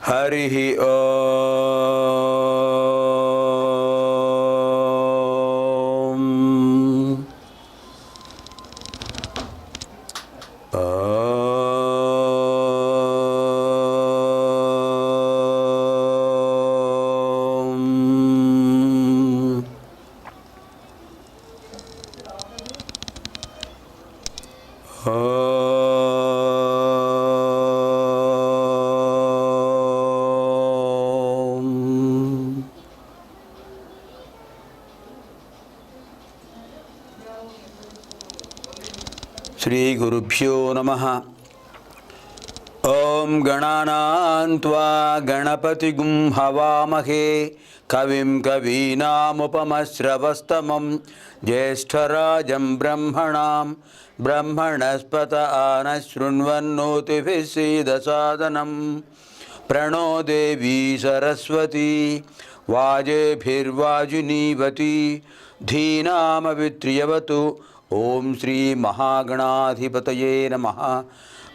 हरिः ओम्। श्री गुरुभ्यो नमः। ओं गणानां त्वा गणपतिगुं हवामहे कविं कवीनामुपमश्रवस्तमं ज्येष्ठराजं ब्रह्मणां ब्रह्मणस्पत आनशृण्वन्नोतिभिः सीदसादनं प्रणो देवी सरस्वती वाजेभिर्वाजिनीवती धीनामवित्र्यवतु। ओम श्री महागणाधिपतये नमः।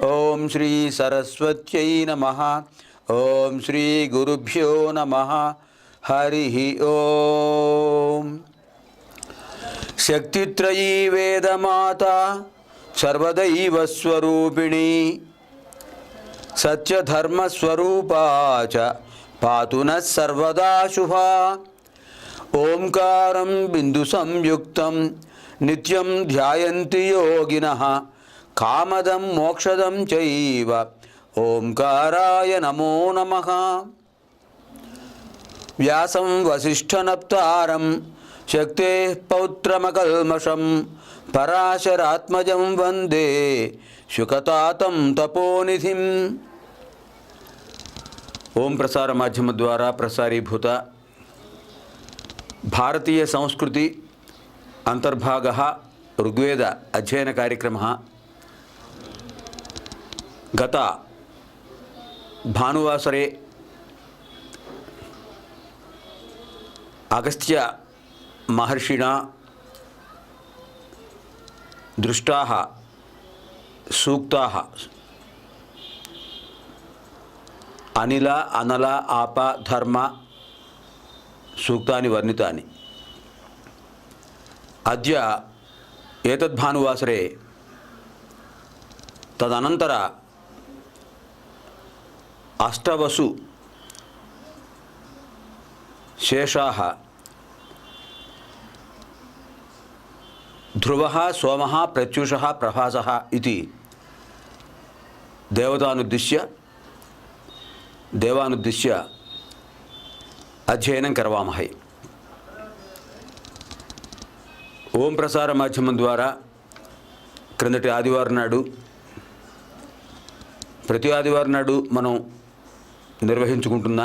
ओम श्री सरस्वत्यै नमः। ओम श्री गुरुभ्यो नमः। हरिः ओम। शक्तित्रयी वेदमाता सर्वदैवस्वरूपिणी सत्यधर्मस्वरूपा च पातु नः सर्वदा शुभा। ओंकारं बिन्दुसंयुक्तं नित्यं ध्यायन्ति योगिनः कामदं मोक्षदं चैव ओंकाराय नमो नमः। व्यासं वसिष्ठनप्तारं शक्तेः पौत्रमकल्मषं पराशरात्मजं वन्दे शुकतातं तपोनिधिम्। ओम प्रसार माध्यम द्वारा प्रसारीभूत भारतीय संस्कृति अंतर्भागः ऋग्वेद अध्ययन कार्यक्रमः गत भानुवासरे अगस्त्य महर्षिणा दृष्टाः सूक्ताः अनिल अनल आप धर्म सूक्तानि वर्णितानि। अद्य एतद्भानुवासरे तदनन्तर अष्टवसु शेषाः ध्रुवः सोमः प्रत्यूषः प्रभासः इति देवानुद्दिश्य अध्ययनं करवामहे। ओम प्रसार माध्यम द्वारा क्रिंदటి ఆదివారం నాడు ప్రతి ఆదివారం నాడు మనం నిర్వహించుకుంటున్న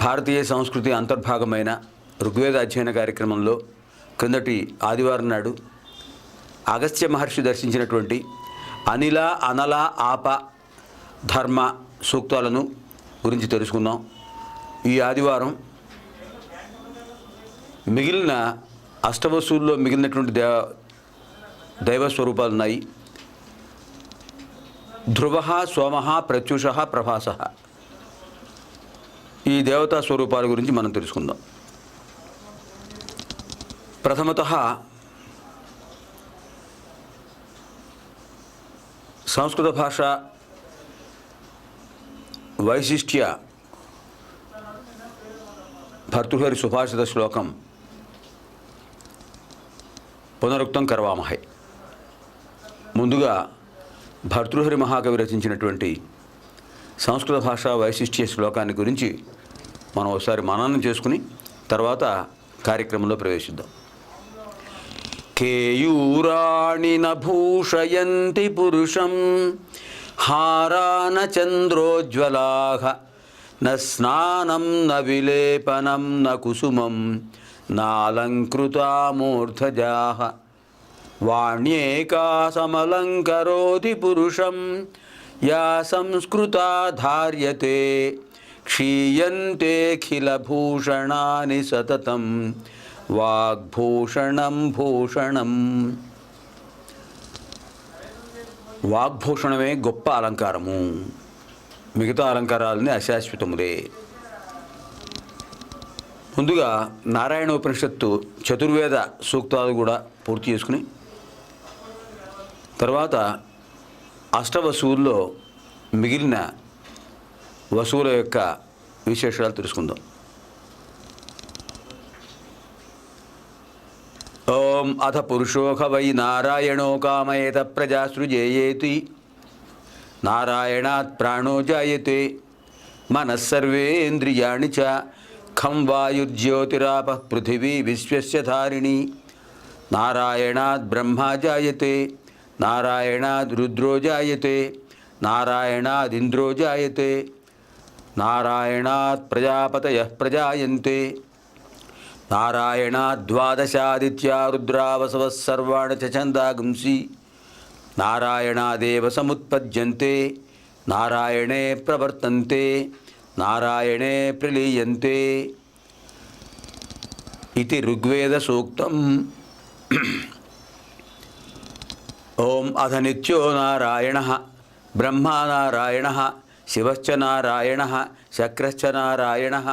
భారతీయ సంస్కృతి అంతర్భాగమైన ఋగ్వేద అధ్యయన కార్యక్రమంలో క్రిందటి ఆదివారం నాడు అగస్త్య మహర్షి దర్శించినటువంటి అనిల అనల ఆప ధర్మ సూక్తాలను గురించి తెలుసుకుందాం। ఈ ఆదివారం మిగిలిన అష్టవసుల్లో మిగిలినటువంటి దైవ స్వరూపాలు ఉన్నాయి। ధ్రువ సోమ ప్రత్యూష ప్రభాస ఈ దేవతా స్వరూపాల గురించి మనం తెలుసుకుందాం। ప్రథమతః సంస్కృత భాష వైశిష్ట్య భర్తృహరి సుభాషిత శ్లోకం పునరుక్తం కర్వామహే। ముందుగా భర్తృహరి మహాకవి రచించినటువంటి సంస్కృత భాషా వైశిష్ట్య శ్లోకాన్ని గురించి మనం ఒకసారి మననం చేసుకుని తర్వాత కార్యక్రమంలో ప్రవేశిద్దాం। కేయూరాణి న భూషయంతి పురుషం హారాన చంద్రోజ్వలాః న స్నానం న విలేపనం న కుసుమం నాలంకృతా మూర్ధజాః వాణ్యేకా సమలంకరోతి పురుషం యా సంస్కృతా ధార్యతే క్షీయంతేఖిలభూషణాని సతతం వాగ్భూషణం భూషణం। వాగ్భూషణమే గొప్ప అలంకారము। మిగతా అలంకారాలని అశాశ్వతములే. ముందుగా నారాయణోపనిషత్తు చతుర్వేద సూక్తాలు కూడా పూర్తి చేసుకుని తర్వాత అష్టవసువుల్లో మిగిలిన వసువుల యొక్క విశేషాలు తెలుసుకుందాం. ఓం అథ పురుషోఖ వై నారాయణో కామయేత ప్రజా సృజేయేతి నారాయణాత్ ప్రాణో జాయతే మనస్సర్వేంద్రియాణి చ ఖం వాయుర్జ్యోతిరాపః పృథివీ విశ్వస్య ధారిణి నారాయణాద్ బ్రహ్మా జాయతే నారాయణాద్ రుద్రో జాయతే నారాయణాదింద్రో జాయతే నారాయణాత్ ప్రజాపతయః ప్రజాయంతే నారాయణాద్వాదశాదిత్యా రుద్రావసవః సర్వాణి చ ఛందాగుంసి నారాయణాదేవ సముత్పద్యంతే నారాయణే ప్రవర్తంతే నారాయణే ప్రలీయంతే ఇది ఋగ్వేద సూక్తం. ఓం అథ నిత్యో నారాయణః బ్రహ్మా నారాయణః శివశ్చ నారాయణః శక్రశ్చ నారాయణః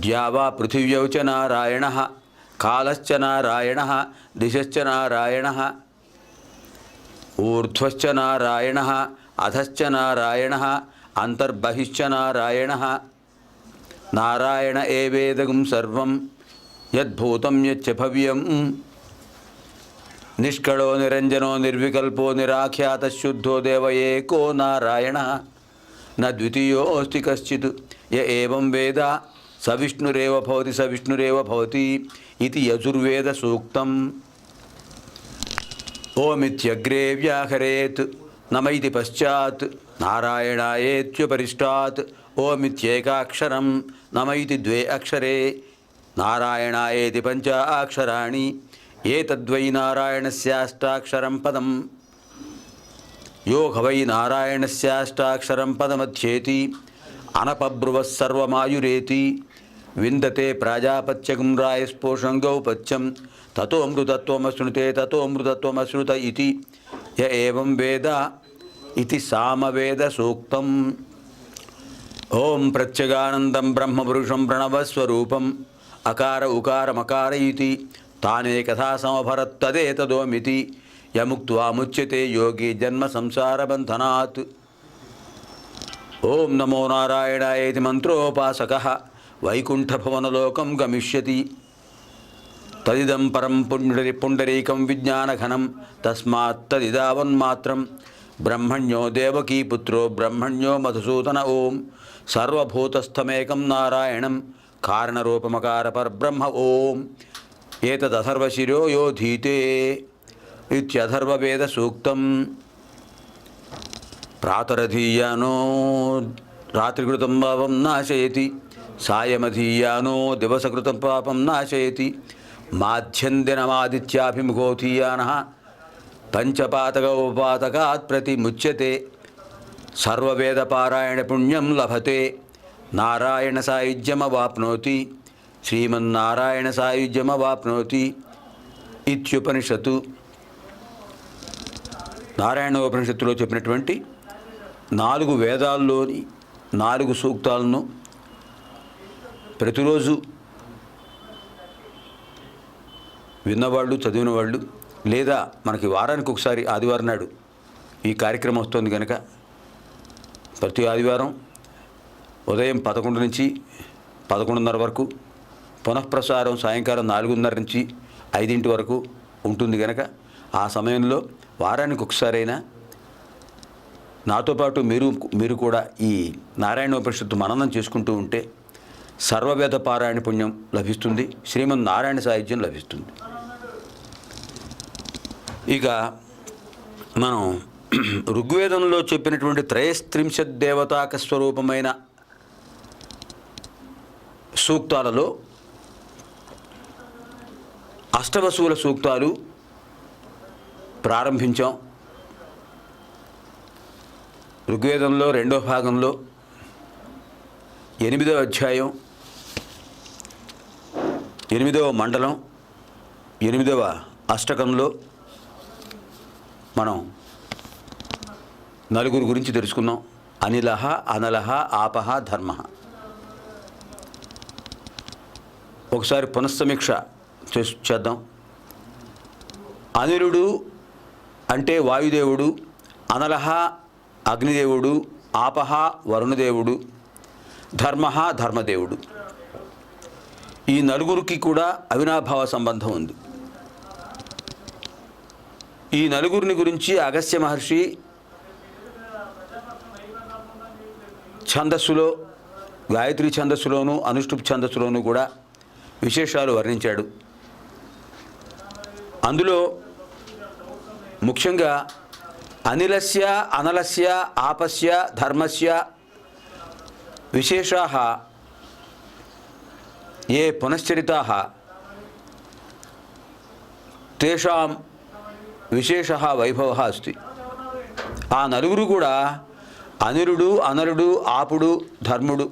ద్యావా పృథివ్యౌ చ నారాయణః కాలశ్చ నారాయణః దిశశ్చ నారాయణః ఊర్ధ్వశ్చ నారాయణః అధశ్చ నారాయణః అంతర్బహిశ్చ నారాయణః నారాయణ ఏవేదగం సర్వం యద్భూతం యచ్చ భవ్యం నిష్కళో నిరంజనో నిర్వికల్పో నిరాఖ్యాత శుద్ధో దేవ ఏకో నారాయణః న ద్వితీయోస్తి కశ్చిత్ య ఏవం వేద స విష్ణురేవ భవతి స విష్ణురేవ భవతి ఇది యజుర్వేద సూక్తం. ఓమిత్యగ్రే వ్యాహరేత్ నమైతి పశ్చాత్ నారాయణాయేత్యుపరిష్టాత్ ఓమిత్యేకాక్షరం నమైతి ద్వే అక్షరే నారాయణాయేతి పంచ అక్షరాణి ఏతద్వై నారాయణస్యాష్టాక్షరం పదం యో వై నారాయణస్యాష్టాక్షరం పదమధ్యేతి అనపబ్రువః సర్వమాయురేతి విందతే ప్రాజాపత్యకం రాయస్పోషం గౌపత్యం తతో అమృతత్వమశ్నుతే తతో అమృతత్వమశ్నుత ఇతి య ఏవం వేద ఇది సామవేద సూక్తం. ఓం ప్రత్యగానందం బ్రహ్మపురుషం ప్రణవస్వరూపం అకార ఉకారమకార ఇతి తానేకథా సమభరత్తదేతదోమితి యముక్త్వా ముచ్యతే యోగి జన్మ సంసారబంధనాత్. ఓం నమో నారాయణాయేతి మంత్రోపాసకః వైకుంఠభవనలోకం గమిష్యతి తదిదం పరం పుండరీకం విజ్ఞానఘనం తస్మాత్ తదిదావన్మాత్రం బ్రహ్మణ్యో దేవకీపుత్రో బ్రహ్మణ్యో మధుసూదన. ఓం సర్వభూతస్థమేకం నారాయణం కారణరూపమకార పరబ్రహ్మ. ఓం ఏతదథర్వశిరో యోధీతే ఇత్యథర్వవేద సూక్తం. ప్రాతరధీయానో రాత్రికృతం పాపం నాశయతి సాయమధీయానో దివసకృతం పాపం నాశయతి మాధ్యందినమాదిత్యాభిముఖోధీయానః పంచపాతకోపాతకాత్ ప్రతిముచ్యతే సర్వవేదపారాయణ పుణ్యం లభతే నారాయణ సాయుజ్యమవాప్నోతి శ్రీమన్నారాయణ సాయుజ్యమవాప్నోతి ఇత్యుపనిషత్తు. నారాయణోపనిషత్తులో చెప్పినటువంటి 4 వేదాల్లోని 4 సూక్తాలను ప్రతిరోజు విన్నవాళ్ళు చదివిన వాళ్ళు లేదా మనకి వారానికి ఒకసారి ఆదివారం నాడు ఈ కార్యక్రమం వస్తుంది కనుక ప్రతి ఆదివారం ఉదయం 11 నుంచి 11:30 వరకు పునఃప్రసారం సాయంకాలం 4:30 నుంచి 5 వరకు ఉంటుంది కనుక ఆ సమయంలో వారానికి ఒకసారైనా నాతో పాటు మీరు కూడా ఈ నారాయణోపనిషత్తు మననం చేసుకుంటూ ఉంటే సర్వవేద పారాయణ పుణ్యం లభిస్తుంది, శ్రీమన్నారాయణ సాహిత్యం లభిస్తుంది. ఇక మనం ఋగ్వేదంలో చెప్పినటువంటి త్రయస్త్రింశత్ దేవతాక స్వరూపమైన సూక్తాలలో అష్టవసువుల సూక్తాలు ప్రారంభించాం. ఋగ్వేదంలో 2వ భాగంలో 8వ అధ్యాయం 8వ మండలం 8వ అష్టకంలో మనం 4 గురించి తెలుసుకున్నాం. అనిలః అనలః ఆపః ధర్మః. ఒకసారి పునఃసమీక్ష చేద్దాం. అనిలుడు అంటే వాయుదేవుడు, అనలః అగ్నిదేవుడు, ఆపః వరుణదేవుడు, ధర్మః ధర్మదేవుడు. ఈ నలుగురికి కూడా అవినాభావ సంబంధం ఉంది. ఈ నలుగురిని గురించి అగస్త్య మహర్షి ఛందస్సులో, గాయత్రి ఛందస్సులోను అనుష్ఠుప్ ఛందస్సులోను కూడా విశేషాలు వర్ణించాడు. అందులో ముఖ్యంగా అనిలస్య అనలస్య ఆపస్య ధర్మస్య విశేషాః ఏ పునశ్చరితాః తేషాం విశేషః వైభవः అస్తి. ఆ నలుగురు కూడా అనిరుడు, అనలుడు, ఆపుడు, ధర్ముడు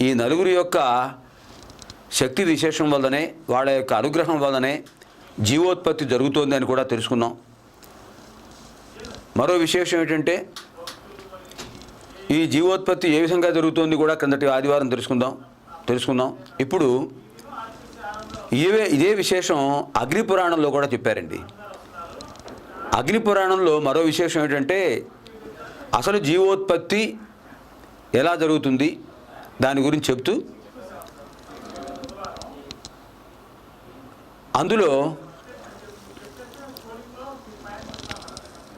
ఈ నలుగురి యొక్క శక్తి విశేషం వల్లనే, వాళ్ళ యొక్క అనుగ్రహం వల్లనే జీవోత్పత్తి జరుగుతోంది అని కూడా తెలుసుకున్నాం. మరో విశేషం ఏంటంటే ఈ జీవోత్పత్తి ఏ విధంగా జరుగుతోంది కూడా క్రిందటి ఆదివారం తెలుసుకుందాం. ఇప్పుడు ఇదే విశేషం అగ్నిపురాణంలో కూడా చెప్పారండి. అగ్నిపురాణంలో మరో విశేషం ఏంటంటే అసలు జీవోత్పత్తి ఎలా జరుగుతుంది దాని గురించి చెప్తూ అందులో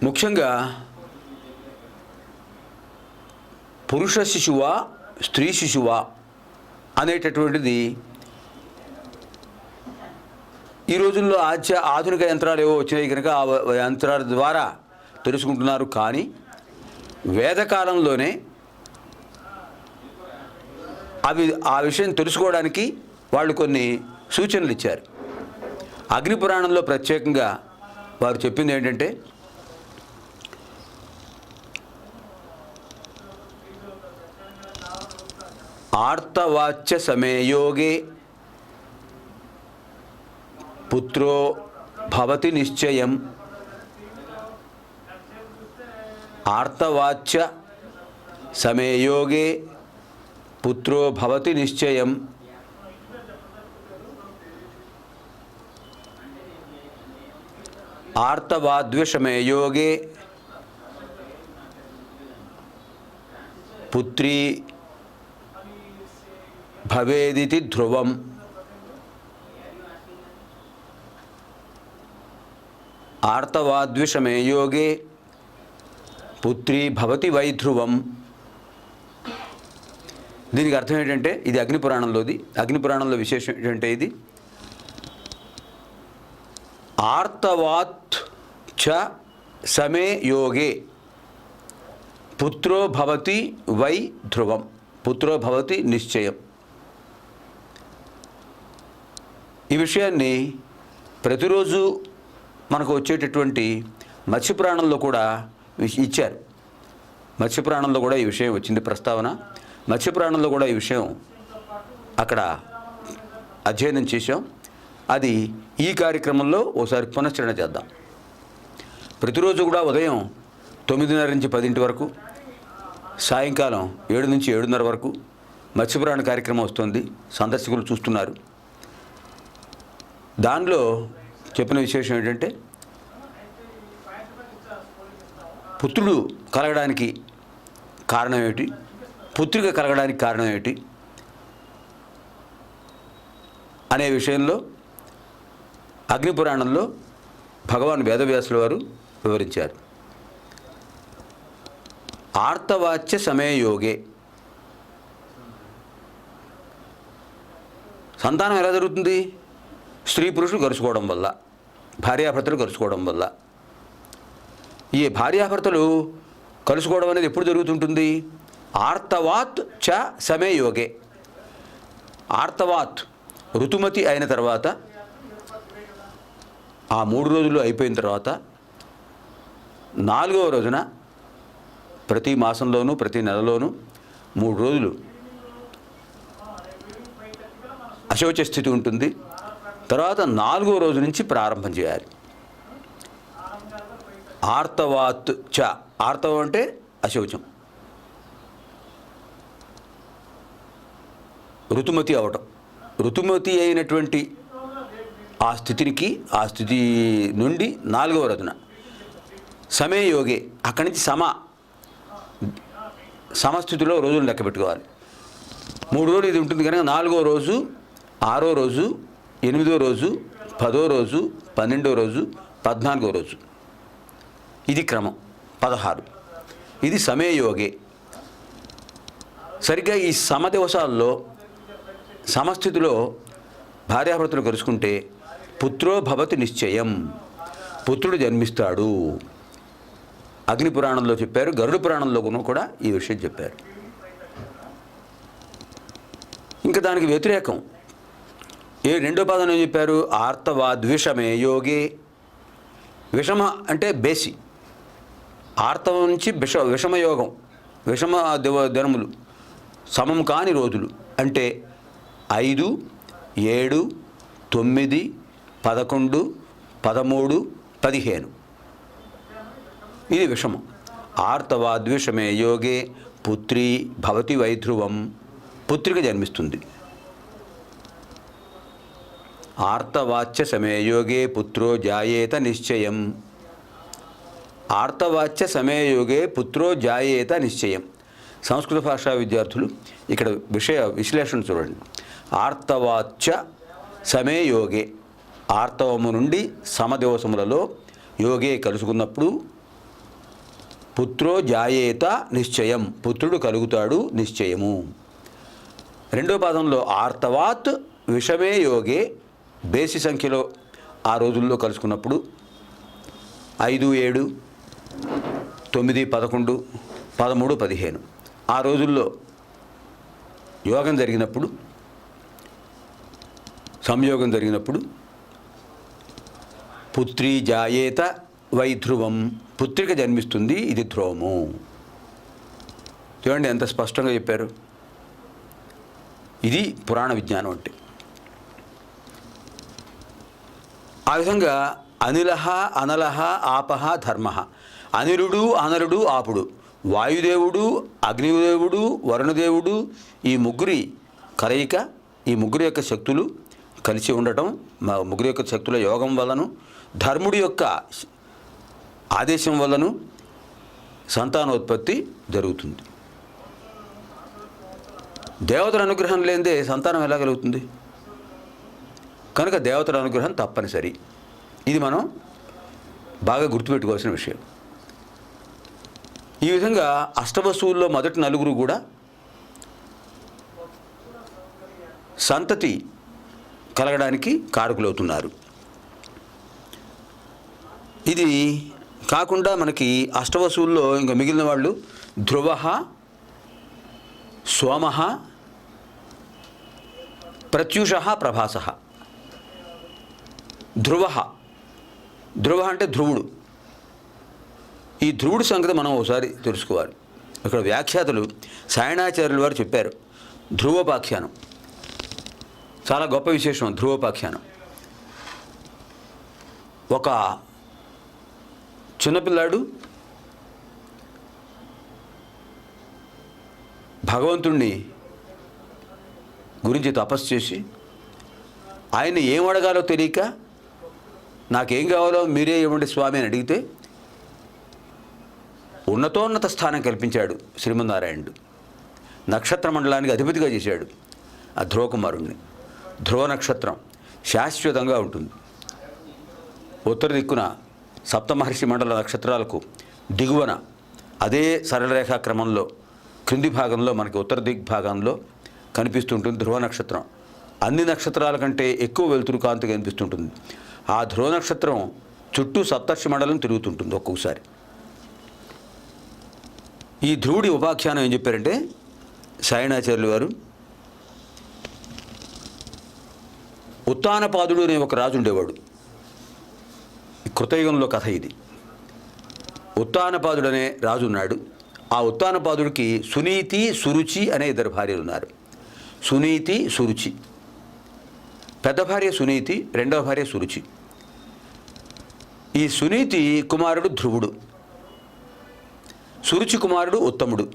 ముఖ్యంగా పురుష శిశువా స్త్రీ శిశువా అనేటటువంటిది ఈ రోజుల్లో ఆధునిక యంత్రాలు ఏవో వచ్చినాయి కనుక ఆ యంత్రాల ద్వారా తెలుసుకుంటున్నారు. కానీ వేదకాలంలోనే ఆ విషయం తెలుసుకోవడానికి వాళ్ళు కొన్ని సూచనలు ఇచ్చారు. అగ్నిపురాణంలో ప్రత్యేకంగా వారు చెప్పింది ఏంటంటే ఆర్తవాచ్య సమయోగే పుత్రో భవతి నిశ్చయం. ఆర్తవాచ్య సమయోగే పుత్రో భవతి నిశ్చయం. ఆర్తవాద్విషమయోగే పుత్రీ భవేదితి ధ్రువం. ఆర్తవాద్విషమయోగే పుత్రీ భవతి వై ధ్రువం. దీనికి అర్థం ఏంటంటే ఇది అగ్నిపురాణంలో విశేషం ఏంటంటే ఇది ఆర్తవాత్ చ సమే యోగే పుత్రో భవతి వై ధ్రువం. పుత్రో భవతి నిశ్చయం. ఈ విషయాన్ని ప్రతిరోజు మనకు వచ్చేటటువంటి మత్స్యపురాణంలో కూడా ఇచ్చారు. మత్స్యపురాణంలో కూడా ఈ విషయం వచ్చింది ప్రస్తావన. మత్స్యపురాణంలో కూడా ఈ విషయం అక్కడ అధ్యయనం చేశాం. అది ఈ కార్యక్రమంలో ఓసారి పునశ్చరణ చేద్దాం. ప్రతిరోజు కూడా ఉదయం 9:30 నుంచి 10 వరకు, సాయంకాలం 7 నుంచి 7:30 వరకు మత్స్యపురాణ కార్యక్రమం వస్తుంది. సందర్శకులు చూస్తున్నారు. దానిలో చెప్పిన విశేషం ఏంటంటే పుత్రుడు కలగడానికి కారణం ఏమిటి, పుత్రిక కలగడానికి కారణం ఏమిటి అనే విషయంలో అగ్నిపురాణంలో భగవాన్ వేదవ్యాసుల వారు వివరించారు. ఆర్తవాచ్య సమయోగే సంతానం ఎలా జరుగుతుంది? స్త్రీ పురుషులు కలుసుకోవడం వల్ల, భార్యాభర్తలు కలుసుకోవడం వల్ల. ఈ భార్యాభర్తలు కలుసుకోవడం అనేది ఎప్పుడు జరుగుతుంటుంది? ఆర్తవాత్ చ సమయోగే. ఆర్తవాత్ ఋతుమతి అయిన తర్వాత, ఆ 3 రోజులు అయిపోయిన తర్వాత 4వ రోజున ప్రతి మాసంలోనూ ప్రతి నెలలోనూ 3 రోజులు అశౌచ స్థితి ఉంటుంది. తర్వాత 4వ రోజు నుంచి ప్రారంభం చేయాలి. ఆర్తవాత్ చ, ఆర్తవం అంటే అశౌచం, ఋతుమతి అవటం. ఋతుమతి అయినటువంటి ఆ స్థితి నుండి 4వ రోజున సమయోగే, అక్కడి నుంచి సమస్థితిలో రోజులు లెక్క పెట్టుకోవాలి. 3 రోజులు ఇది ఉంటుంది కనుక 4వ రోజు, 6వ రోజు, 8వ రోజు, 10వ రోజు, 12వ రోజు, 14వ రోజు, ఇది క్రమం 16. ఇది సమయోగే. సరిగ్గా ఈ సమదివసాల్లో సమస్థితిలో భార్యాభర్తలు కలుసుకుంటే పుత్రో భవతి నిశ్చయం, పుత్రుడు జన్మిస్తాడు. అగ్ని పురాణంలో చెప్పారు, గరుడ పురాణంలో కూడా ఈ విషయం చెప్పారు. ఇంకా దానికి వ్యతిరేకం రెండో పాదం ఏం చెప్పారు? ఆర్తవాద్విషమే యోగే. విషమ అంటే బేసి, ఆర్తవం నుంచి విషమయోగం, విషమ దినములు, సమం కాని రోజులు అంటే 5, 7, 9, 11, 13, 15 ఇది విషమం. ఆర్తవాద్విషమే యోగే పుత్రీ భవతి వైధ్రువం, పుత్రిక జన్మిస్తుంది. ఆర్తవాచ్య సమయయోగే పుత్రో జాయేత నిశ్చయం. ఆర్తవాచ్య సమయయోగే పుత్రో జాయేత నిశ్చయం. సంస్కృత భాషా విద్యార్థులు ఇక్కడ విశ్లేషణ చూడండి. ఆర్తవాచ్య సమయయోగే, ఆర్తవము నుండి సమదివసములలో యోగే కలుసుకున్నప్పుడు పుత్రో జాయేత నిశ్చయం, పుత్రుడు కలుగుతాడు నిశ్చయము. రెండో పాదంలో ఆర్తవాత్ విషమే యోగే, బేసి సంఖ్యలో ఆ రోజుల్లో కలుసుకున్నప్పుడు 5, 7, 9, 11, 13, 15 ఆ రోజుల్లో యోగం జరిగినప్పుడు, సంయోగం జరిగినప్పుడు పుత్రీ జాయేత వైధ్రువం, పుత్రిక జన్మిస్తుంది, ఇది ధ్రువము. చూడండి ఎంత స్పష్టంగా చెప్పారు. ఇది పురాణ విజ్ఞానం అంటే. ఆ విధంగా అనిలహ అనలహ ఆపహ ధర్మ, అనిలుడు అనలుడు ఆపుడు, వాయుదేవుడు అగ్నిదేవుడు వరుణదేవుడు, ఈ ముగ్గురి కలయిక, ఈ ముగ్గురు యొక్క శక్తులు కలిసి ఉండటం, ముగ్గురు యొక్క శక్తుల యోగం వలను, ధర్ముడి యొక్క ఆదేశం వలను సంతానోత్పత్తి జరుగుతుంది. దేవతల అనుగ్రహం లేనిదే సంతానం ఎలా కలుగుతుంది? కనుక దేవతల అనుగ్రహం తప్పనిసరి. ఇది మనం బాగా గుర్తుపెట్టుకోవాల్సిన విషయం. ఈ విధంగా అష్టవసువుల్లో మొదటి 4 కూడా సంతతి కలగడానికి కారకులవుతున్నారు. ఇది కాకుండా మనకి అష్టవసువుల్లో ఇంకా మిగిలిన వాళ్ళు ధ్రువ, సోమ, ప్రత్యూష, ప్రభాస. ధ్రువ అంటే ధ్రువుడు. ఈ ధ్రువుడి సంగతి మనం ఒకసారి తెలుసుకోవాలి. ఇక్కడ వ్యాఖ్యాతలు సాయణాచార్యుల వారు చెప్పారు ధ్రువోపాఖ్యానం, చాలా గొప్ప విశేషం ధ్రువోపాఖ్యానం. ఒక చిన్నపిల్లాడు భగవంతుణ్ణి గురించి తపస్సు చేసి ఆయన ఏం అడగాలో తెలియక నాకేం కావాలో మీరే ఇవ్వండి స్వామి అని అడిగితే ఉన్నతోన్నత స్థానం కల్పించాడు శ్రీమన్నారాయణుడు. నక్షత్ర మండలానికి అధిపతిగా చేశాడు ఆ ధ్రువకుమారుణ్ణి. ధ్రువ నక్షత్రం శాశ్వతంగా ఉంటుంది. ఉత్తర దిక్కున సప్తమహర్షి మండల నక్షత్రాలకు దిగువన అదే సరళరేఖా క్రమంలో క్రింది భాగంలో మనకి ఉత్తర దిగ్భాగంలో కనిపిస్తుంటుంది ధ్రువ నక్షత్రం. అన్ని నక్షత్రాల కంటే ఎక్కువ వెలుతురు కాంతి కనిపిస్తుంటుంది. ఆ ధ్రువ నక్షత్రం చుట్టూ సప్తర్షి మండలం తిరుగుతుంటుంది ఒక్కొక్కసారి. ఈ ధ్రువుడి ఉపాఖ్యానం ఏం చెప్పారంటే సాయణాచార్యులు వారు, ఉత్తానపాదుడు అనే ఒక రాజు ఉండేవాడు. కృతయుగంలో కథ ఇది. ఉత్తానపాదుడు అనే రాజు ఉన్నాడు. ఆ ఉత్తానపాదుడికి సునీతి, సురుచి అనే 2 భార్యలు ఉన్నారు. సునీతి, సురుచి. పెద్ద భార్య సునీతి, రెండవ భార్య సురుచి. ఈ సునీతి కుమారుడు ధ్రువుడు, సురుచి కుమారుడు ఉత్తముడు.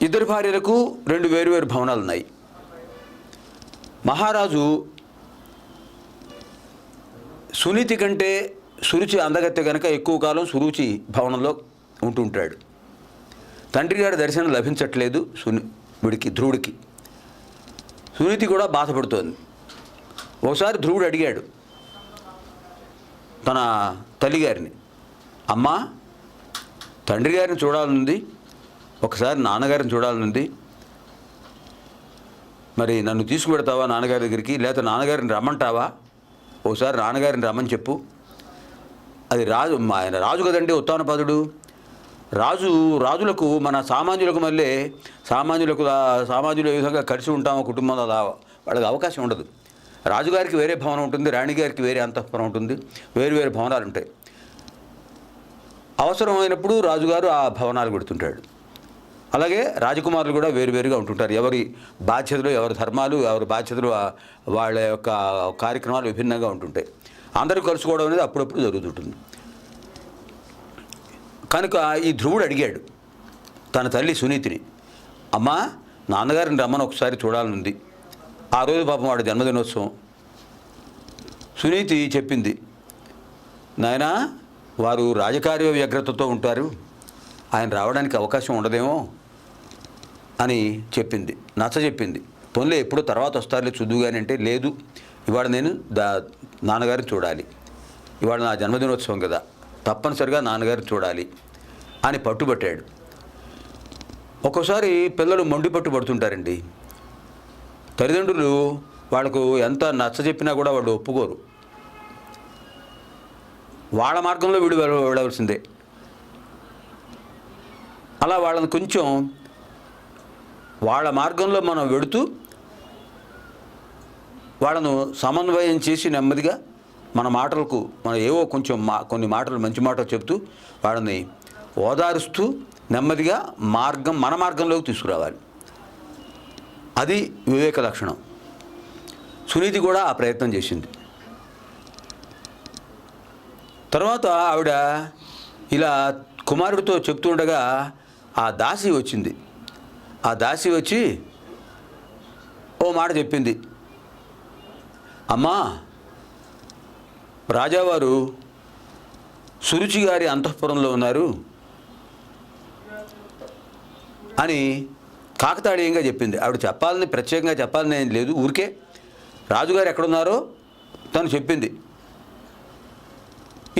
ఇద్దరు భార్యలకు 2 వేరువేరు భవనాలు ఉన్నాయి. మహారాజు సునీతి కంటే సురుచి అందగత్తె కనుక ఎక్కువ కాలం సురుచి భవనంలో ఉంటుంటాడు. తండ్రి గారి దర్శనం లభించట్లేదు ధ్రువుడికి. సునీతి కూడా బాధపడుతోంది. ఒకసారి ధ్రువుడు అడిగాడు తన తల్లిగారిని, అమ్మా, తండ్రి గారిని చూడాలనుంది, ఒకసారి నాన్నగారిని చూడాలనుంది, మరి నన్ను తీసుకువెడతావా నాన్నగారి దగ్గరికి, లేకపోతే నాన్నగారిని రమ్మంటావా, ఒకసారి నాన్నగారిని రమ్మని చెప్పు. అది ఆయన రాజు కదండి, ఉత్తానపాదుడు. రాజులకు మన సామాన్యులకు మళ్ళీ సామాన్యులు ఏ విధంగా కలిసి ఉంటామో కుటుంబంలో అలా వాళ్ళకి అవకాశం ఉండదు. రాజుగారికి వేరే భవనం ఉంటుంది, రాణిగారికి వేరే అంతఃపురం ఉంటుంది, వేరు భవనాలు ఉంటాయి. అవసరమైనప్పుడు రాజుగారు ఆ భవనాలు పెడుతుంటాడు. అలాగే రాజకుమారులు కూడా వేరువేరుగా ఉంటుంటారు. ఎవరి బాధ్యతలు, ఎవరి ధర్మాలు, ఎవరి బాధ్యతలు, వాళ్ళ యొక్క కార్యక్రమాలు విభిన్నంగా ఉంటుంటాయి. అందరూ కలుసుకోవడం అనేది అప్పుడప్పుడు జరుగుతుంటుంది. కనుక ఈ ధ్రువుడు అడిగాడు తన తల్లి సునీతిని, అమ్మా, నాన్నగారిని రమ్మని ఒకసారి చూడాలనుంది. ఆ రోజు పాపం వాడి జన్మదినోత్సవం. సునీతి చెప్పింది, నాయనా, వారు రాజకార్య వ్యగ్రతతో ఉంటారు, ఆయన రావడానికి అవకాశం ఉండదేమో అని చెప్పింది. చెప్పింది. పోన్లే, ఎప్పుడో తర్వాత వస్తారులే చూద్దుగాని అంటే, లేదు, ఇవాళ నేను నాన్నగారిని చూడాలి, ఇవాళ నా జన్మదినోత్సవం కదా, తప్పనిసరిగా నాన్నగారిని చూడాలి అని పట్టుబట్టాడు. ఒక్కోసారి పిల్లలు మొండి పట్టుబడుతుంటారండి. తల్లిదండ్రులు వాళ్ళకు ఎంత నచ్చజెప్పినా కూడా వాళ్ళు ఒప్పుకోరు. వాళ్ళ మార్గంలో వీడు వెళ్ళవలసిందే. అలా వాళ్ళని కొంచెం వాళ్ళ మార్గంలో మనం వెడుతూ వాళ్ళను సమన్వయం చేసి నెమ్మదిగా మన మాటలకు మనం ఏవో కొంచెం కొన్ని మాటలు, మంచి మాటలు చెప్తూ వాళ్ళని ఓదారుస్తూ నెమ్మదిగా మన మార్గంలోకి తీసుకురావాలి. అది వివేక లక్షణం. సునీతి కూడా ఆ ప్రయత్నం చేసింది. తర్వాత ఆవిడ ఇలా కుమారుడితో చెప్తుండగా ఆ దాసి వచ్చింది. ఆ దాసి వచ్చి ఓ మాట చెప్పింది, అమ్మా, రాజావారు సురుచి గారి అంతఃపురంలో ఉన్నారు అని కాకతాళీయంగా చెప్పింది. ఆవిడ ప్రత్యేకంగా చెప్పాలని ఏం లేదు, ఊరికే రాజుగారు ఎక్కడున్నారో తను చెప్పింది.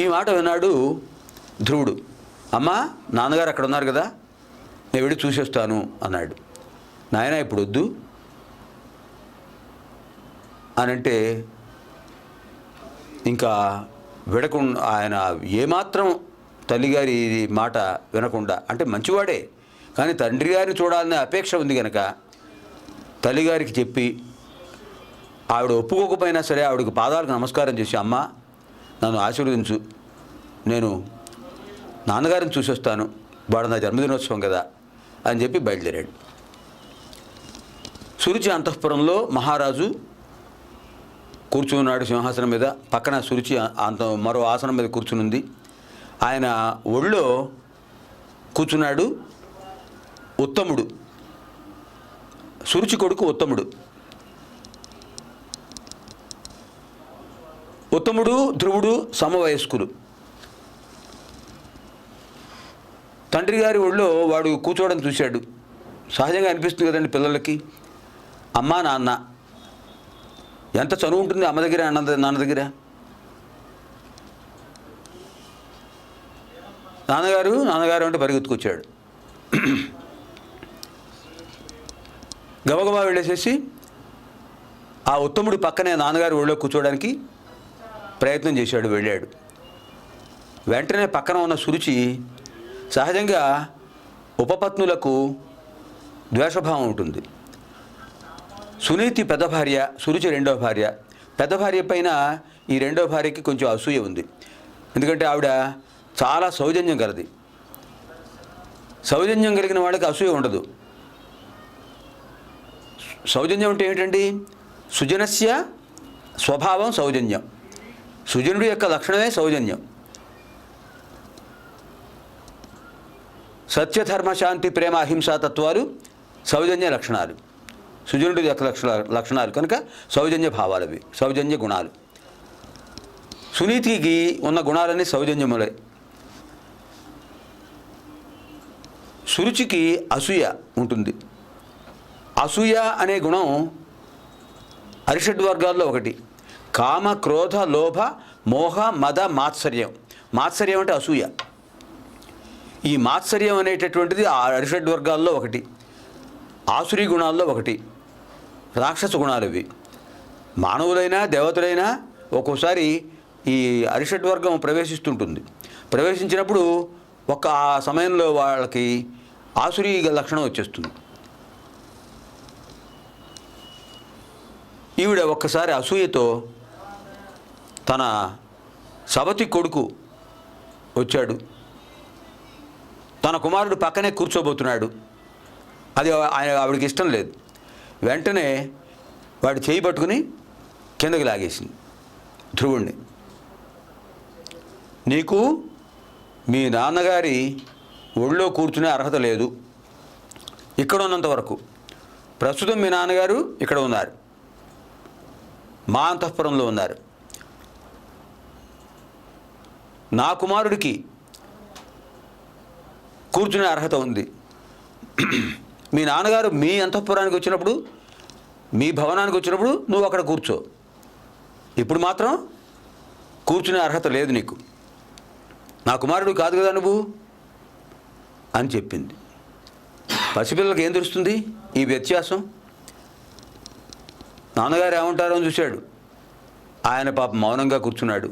ఈ మాట విన్నాడు ధ్రువుడు. అమ్మా, నాన్నగారు అక్కడ ఉన్నారు కదా, నేను వెళ్ళి చూసేస్తాను అన్నాడు. నాయన, ఇప్పుడు వద్దు అనంటే ఇంకా విడకుండా ఆయన ఏమాత్రం తల్లిగారి మాట వినకుండా, అంటే మంచివాడే కానీ తండ్రి గారిని చూడాలనే అపేక్ష ఉంది కనుక తల్లిగారికి చెప్పి, ఆవిడ ఒప్పుకోకపోయినా సరే ఆవిడకి పాదాలకు నమస్కారం చేసి, అమ్మ, నన్ను ఆశీర్వదించు, నేను నాన్నగారిని చూసొస్తాను, వాడు నా జన్మదినోత్సవం కదా అని చెప్పి బయలుదేరాడు. సురుచి అంతఃపురంలో మహారాజు కూర్చున్నాడు సింహాసనం మీద. పక్కన సురుచి మరో ఆసనం మీద కూర్చునుంది. ఆయన ఒళ్ళో కూర్చున్నాడు ఉత్తముడు, సురుచి కొడుకు ఉత్తముడు. ఉత్తముడు, ధ్రువుడు సమవయస్కులు. తండ్రి గారి ఒళ్ళో వాడు కూర్చోవడం చూశాడు. సహజంగా అనిపిస్తుంది కదండి పిల్లలకి, అమ్మ నాన్న ఎంత చనువు ఉంటుంది అమ్మ దగ్గర నాన్న దగ్గర. నాన్నగారు అంటే పరిగెత్తుకొచ్చాడు. గబగబా వెళ్ళేసేసి ఆ ఉత్తముడి పక్కనే నాన్నగారు ఒళ్ళో కూర్చోవడానికి ప్రయత్నం చేశాడు, వెళ్ళాడు. వెంటనే పక్కన ఉన్న సురుచి, సహజంగా ఉపపత్నులకు ద్వేషభావం ఉంటుంది. సునీతి పెద్ద భార్య, సురుచి రెండో భార్య. పెద్ద భార్య పైన ఈ రెండో భార్యకి కొంచెం అసూయ ఉంది. ఎందుకంటే ఆవిడ చాలా సౌజన్యం కలది. సౌజన్యం కలిగిన వాళ్ళకి అసూయ ఉండదు. సౌజన్యం అంటే ఏమిటండి? సుజనస్య స్వభావం సౌజన్యం. సుజనుడి యొక్క లక్షణమే సౌజన్యం. సత్యధర్మ శాంతి ప్రేమ అహింసా తత్వాలు సౌజన్య లక్షణాలు, సుజనుడి యొక్క లక్షణాలు కనుక సౌజన్య భావాలు అవి, సౌజన్య గుణాలు. సునీతికి ఉన్న గుణాలన్నీ సౌజన్యములే. సురుచికి అసూయ ఉంటుంది. అసూయ అనే గుణం అరిషడ్వర్గాల్లో ఒకటి. కామ, క్రోధ, లోభ, మోహ, మద, మాత్సర్యం. మాత్సర్యం అంటే అసూయ. ఈ మాత్సర్యం అనేటటువంటిది ఆ అరిషడ్వర్గాల్లో ఒకటి, ఆసురీ గుణాల్లో ఒకటి, రాక్షస గుణాలు ఇవి. మానవులైనా దేవతలైనా ఒక్కోసారి ఈ అరిషడ్వర్గం ప్రవేశిస్తుంటుంది. ప్రవేశించినప్పుడు ఒక ఆ సమయంలో వాళ్ళకి ఆసురీ లక్షణం వచ్చేస్తుంది. ఈవిడ ఒక్కసారి అసూయతో తన సవతి కొడుకు వచ్చాడు, తన కుమారుడు పక్కనే కూర్చోబోతున్నాడు. అది ఆవిడకి ఇష్టం లేదు. వెంటనే వాడు చేయి పట్టుకుని కిందకి లాగేసింది ధ్రువుణ్ణి. నీకు మీ నాన్నగారి ఒళ్ళో కూర్చునే అర్హత లేదు ఇక్కడ ఉన్నంత వరకు. ప్రస్తుతం మీ నాన్నగారు ఇక్కడ ఉన్నారు, మా అంతఃపురంలో ఉన్నారు. నా కుమారుడికి కూర్చునే అర్హత ఉంది. మీ నాన్నగారు మీ అంతఃపురానికి వచ్చినప్పుడు, మీ భవనానికి వచ్చినప్పుడు నువ్వు అక్కడ కూర్చో. ఇప్పుడు మాత్రం కూర్చునే అర్హత లేదు నీకు. నా కుమారుడు కాదు కదా నువ్వు అని చెప్పింది. పసిపిల్లలకి ఏం తెలుస్తుంది ఈ వ్యత్యాసం? నాన్నగారు ఏమంటారో అని చూశాడు. ఆయన పాపం మౌనంగా కూర్చున్నాడు.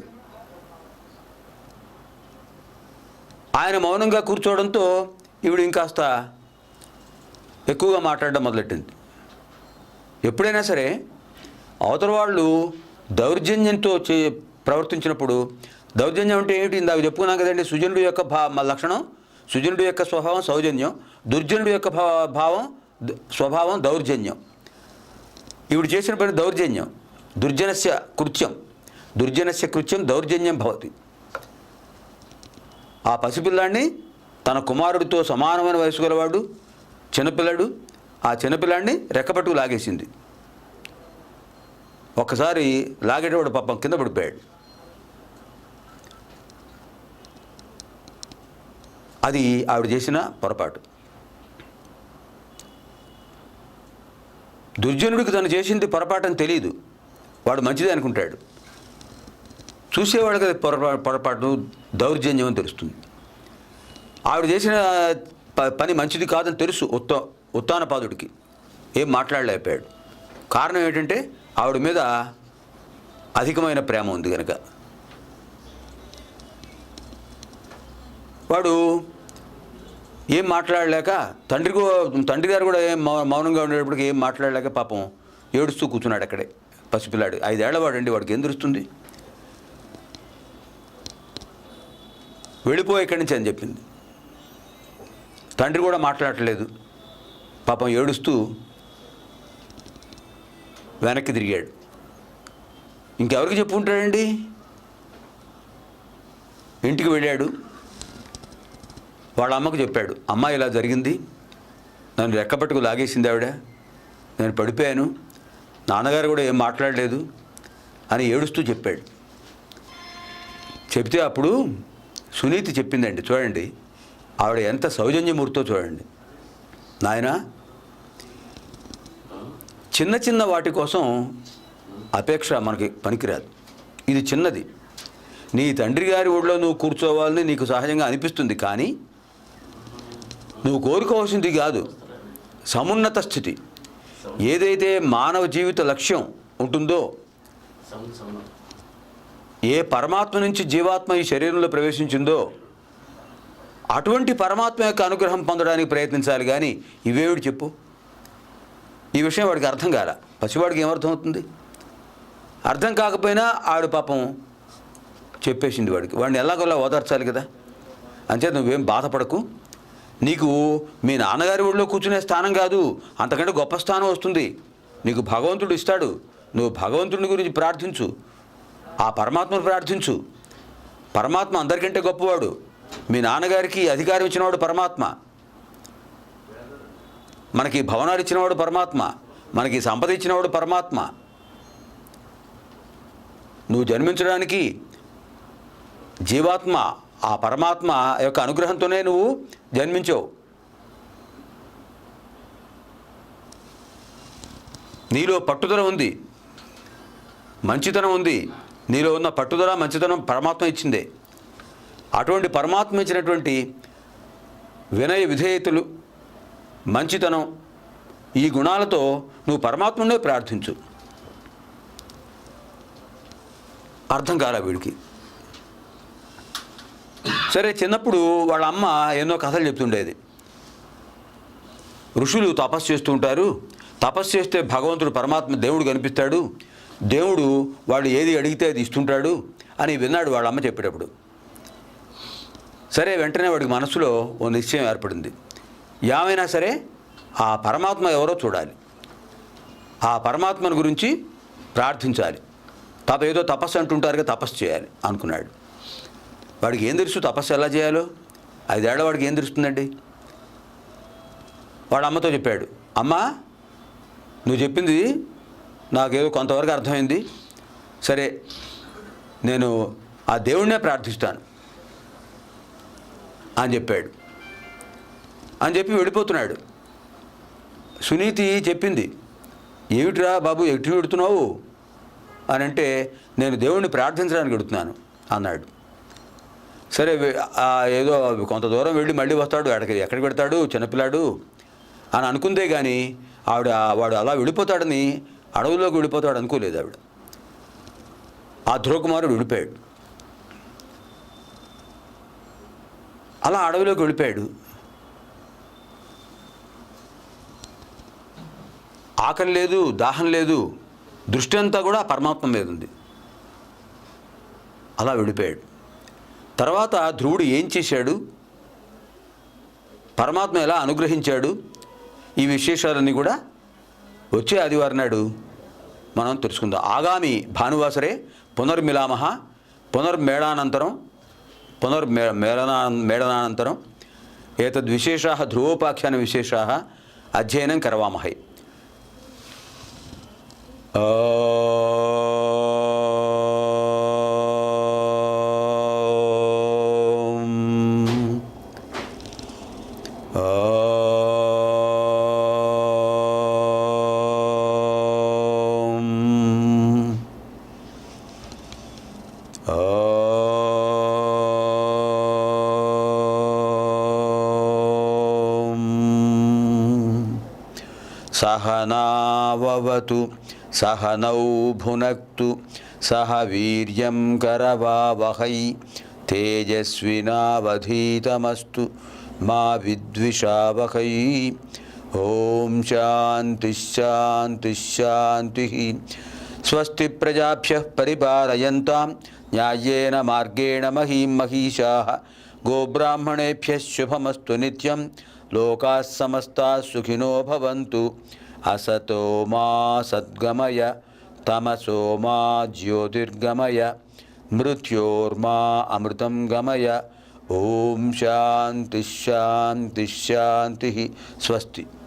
ఆయన మౌనంగా కూర్చోవడంతో ఈవిడ ఇంకాస్త ఎక్కువగా మాట్లాడడం మొదలెట్టింది. ఎప్పుడైనా సరే అవతల వాళ్ళు దౌర్జన్యంతో ప్రవర్తించినప్పుడు, దౌర్జన్యం అంటే ఏమిటి? ఇందాక చెప్పుకున్నాం కదండి. సుజనుడి యొక్క లక్షణం, సుజనుడి యొక్క స్వభావం సౌజన్యం, దుర్జనుడి యొక్క స్వభావం దౌర్జన్యం. ఈవిడ చేసిన పని దౌర్జన్యం. దుర్జనస్య కృత్యం దౌర్జన్యం భవతి. ఆ పసిపిల్లాడిని తన కుమారుడితో సమానమైన వయసు గలవాడు చిన్నపిల్లాడు, ఆ చిన్నపిల్లాడిని రెక్కపట్టుకు లాగేసింది. ఒక్కసారి లాగేటవాడు పాపం కింద పడిపోయాడు. అది ఆవిడ చేసిన పొరపాటు. దుర్జనుడికి తను చేసింది పొరపాటు అని తెలియదు, వాడు మంచిదే అనుకుంటాడు. చూసేవాడికి అది పొరపాటు, దౌర్జన్యం అని తెలుస్తుంది. ఆవిడ చేసిన పని మంచిది కాదని తెలుసు ఉత్తానపాదుడికి. ఏం మాట్లాడలేకపోయాడు. కారణం ఏంటంటే ఆవిడ మీద అధికమైన ప్రేమ ఉంది కనుక. వాడు ఏం మాట్లాడలేక, తండ్రి గారు కూడా ఏం మౌనంగా ఉండేటప్పటికి ఏం మాట్లాడలేక పాపం ఏడుస్తూ కూర్చున్నాడు అక్కడే. పసిపిల్లాడు, 5 ఏళ్ల వాడండి, వాడికి ఏం తెలుస్తుంది? వెళ్ళిపో ఇక్కడి నుంచి అని చెప్పింది. తండ్రి కూడా మాట్లాడట్లేదు, పాపం ఏడుస్తూ వెనక్కి తిరిగాడు. ఇంకెవరికి చెప్పుకుంటాడండి? ఇంటికి వెళ్ళాడు. వాళ్ళ అమ్మకు చెప్పాడు, అమ్మ ఇలా జరిగింది, నన్ను రెక్కపట్టుకు లాగేసింది ఆవిడ, నేను పడిపోయాను, నాన్నగారు కూడా ఏం మాట్లాడలేదు అని ఏడుస్తూ చెప్పాడు. చెప్తే అప్పుడు సునీతి చెప్పిందండి, చూడండి ఆవిడ ఎంత సౌజన్యమూర్తో చూడండి. నాయన, చిన్న చిన్న వాటి కోసం అపేక్ష మనకి పనికిరాదు. ఇది చిన్నది. నీ తండ్రి గారి ఒడిలో నువ్వు కూర్చోవాలని నీకు సహజంగా అనిపిస్తుంది, కానీ నువ్వు కోరుకోవాల్సింది కాదు. సమున్నత స్థితి ఏదైతే మానవ జీవిత లక్ష్యం ఉంటుందో, ఏ పరమాత్మ నుంచి జీవాత్మ ఈ శరీరంలో ప్రవేశించిందో అటువంటి పరమాత్మ యొక్క అనుగ్రహం పొందడానికి ప్రయత్నించాలి. కానీ ఇవేమిటి చెప్పు? ఈ విషయం వాడికి అర్థం కాల. పసివాడికి ఏమర్థం అవుతుంది? అర్థం కాకపోయినా ఆవిడ పాపం చెప్పేసింది వాడికి. వాడిని ఎలాగోలా ఓదార్చాలి కదా. అంచేత నువ్వేం బాధపడకు, నీకు మీ నాన్నగారి ఒడిలో కూర్చునే స్థానం కాదు, అంతకంటే గొప్ప స్థానం వస్తుంది, నీకు భగవంతుడు ఇస్తాడు. నువ్వు భగవంతుడి గురించి ప్రార్థించు, ఆ పరమాత్మను ప్రార్థించు. పరమాత్మ అందరికంటే గొప్పవాడు. మీ నాన్నగారికి అధికారం ఇచ్చినవాడు పరమాత్మ. మనకి భవనాలు ఇచ్చినవాడు పరమాత్మ, మనకి సంపద ఇచ్చినవాడు పరమాత్మ. నువ్వు జన్మించడానికి జీవాత్మ ఆ పరమాత్మ యొక్క అనుగ్రహంతోనే నువ్వు జన్మించావు. నీలో పట్టుదల ఉంది, మంచితనం ఉంది. నీలో ఉన్న పట్టుదల మంచితనం పరమాత్మ ఇచ్చిందే. అటువంటి పరమాత్మ ఇచ్చినటువంటి వినయ విధేయతలు, మంచితనం, ఈ గుణాలతో నువ్వు పరమాత్మనే ప్రార్థించు. అర్థం కాలే వీడికి. సరే, చిన్నప్పుడు వాళ్ళ అమ్మ ఎన్నో కథలు చెప్తుండేది. ఋషులు తపస్సు చేస్తూ ఉంటారు, తపస్సు చేస్తే భగవంతుడు పరమాత్మ దేవుడు కనిపిస్తాడు, దేవుడు వాడు ఏది అడిగితే అది ఇస్తుంటాడు అని విన్నాడు వాళ్ళ అమ్మ చెప్పేటప్పుడు. సరే, వెంటనే వాడికి మనసులో ఓ నిశ్చయం ఏర్పడింది. ఏమైనా సరే ఆ పరమాత్మ ఎవరో చూడాలి, ఆ పరమాత్మను గురించి ప్రార్థించాలి, ఏదో తపస్సు అంటుంటారుగా, తపస్సు చేయాలి అనుకున్నాడు. వాడికి ఏం తెలుసు తపస్సు ఎలా చేయాలో? 5 ఏళ్ల వాడికి ఏం తెలుస్తుందండి? వాడు అమ్మతో చెప్పాడు, అమ్మ నువ్వు చెప్పింది నాకేదో కొంతవరకు అర్థమైంది, సరే నేను ఆ దేవుడినే ప్రార్థిస్తాను అని చెప్పాడు. అని చెప్పి వెళ్ళిపోతున్నాడు. సునీతి చెప్పింది, ఏమిట్రా బాబు ఎటు పెడుతున్నావు అని అంటే, నేను దేవుణ్ణి ప్రార్థించడానికి వెడుతున్నాను అన్నాడు. సరే, ఏదో కొంత దూరం వెళ్ళి మళ్ళీ వస్తాడు, ఎక్కడికి పెడతాడు చిన్నపిల్లాడు అని అనుకుందే కానీ వాడు అలా వెళ్ళిపోతాడని, అడవుల్లోకి వెళ్ళిపోతాడు అనుకోలేదు ఆవిడ. ఆ ధ్రువకుమారుడు వెళ్ళిపోయాడు. అలా అడవిలోకి వెళ్ళిపోయాడు. ఆకలి లేదు, దాహం లేదు, దృష్టి అంతా కూడా పరమాత్మ మీద ఉంది. అలా వెళ్ళిపోయాడు. తర్వాత ధ్రువుడు ఏం చేశాడు, పరమాత్మ ఎలా అనుగ్రహించాడు, ఈ విశేషాలన్నీ కూడా వచ్చే ఆదివారం నాడు మనం తెలుసుకుందాం. ఆగామి భానువాసరే పునర్మిలామః మేళనానంతరం ఏతద్విశేషాः ధ్రువోపాఖ్యాన విశేషాः అధ్యయనం కరవామహై. సహనావవతు సహనౌ భునక్తు సహ వీర్యం కరవావహై తేజస్వినావధీతమస్తు మా విద్విషావహై. ఓం శాంతి శాంతి శాంతి. స్వస్తి ప్రజాభ్యః పరిపాలయంతాం న్యాయేన మార్గేణ మహీం మహీషాః. గోబ్రాహ్మణేభ్యः శుభమస్తు నిత్యం. లోకాः సమస్తాः సుఖినో భవంతు. అసతో మా సద్గమయ తమసో మా జ్యోతిర్గమయ మృత్యోర్మా అమృతం గమయ. ఓం శాంతి శాంతి శాంతి. స్వస్తి.